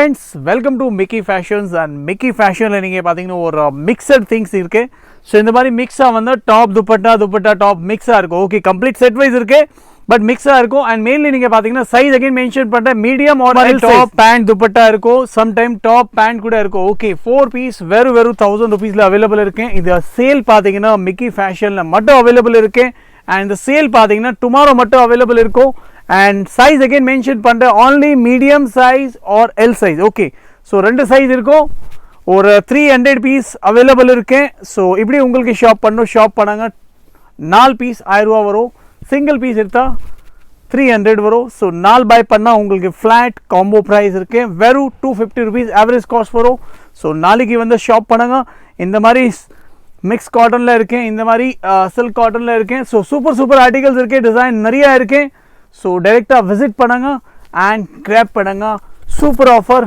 Friends, welcome to Mickey Fashions and Mickey Fashion நீங்க பாத்தீங்கன்னா ஒரு மிக்சட் திங்ஸ் இருக்கு. ஸோ இந்த மாதிரி மிக்ஸா வந்து டாப் துப்பட்டா டாப் மிக்ஸா இருக்கும். ஓகே, கம்ப்ளீட் செட் வைஸ் இருக்கு, பட் மிக்ஸா இருக்கும். அண்ட் மெயின்லி நீங்க பாத்தீங்கன்னா சைஸ் அகைன் மென்ஷன் பண்ற medium or top pant dupatta இருக்கும், சம்டைம் டாப் பேண்ட் கூட இருக்கும். ஓகே, 4 பீஸ் வெறும் 1000 rupeesல அவைலபிள் இருக்கு. இது சேல் பாத்தீங்கன்னா மிக்கி ஃபேஷன்ல மட்டும் அவைலபிள் இருக்கு. அண்ட் இந்த சேல் பாத்தீங்கன்னா டுமாரோ மட்டும் அவைலபிள் இருக்கும். And size again mentioned பண்ற only medium size or L size. okay, so ரெண்டு சைஸ் இருக்கும். ஒரு 300 பீஸ் அவைலபிள் இருக்கு. ஸோ இப்படி உங்களுக்கு ஷாப் பண்ணாங்க 4 பீஸ் 1000 ரூபா வரும். சிங்கிள் பீஸ் எடுத்தா 300 வரும். ஸோ 4 பை பண்ணால் உங்களுக்கு ஃப்ளாட் காம்போ ப்ரைஸ் இருக்கு. வெறும் 250 rupees ஆவரேஜ் காஸ்ட் வரும். ஸோ நாளைக்கு வந்து ஷாப் பண்ணுங்க. இந்த மாதிரி மிக்ஸ் காட்டனில் இருக்கேன், இந்த மாதிரி சில்க் காட்டனில் இருக்கேன். ஸோ சூப்பர் ஆர்டிகல்ஸ் இருக்கு, டிசைன் நிறையா இருக்கு. ஸோ டைரெக்டாக விசிட் பண்ணுங்க அண்ட் கிராப் பண்ணுங்க. Super offer,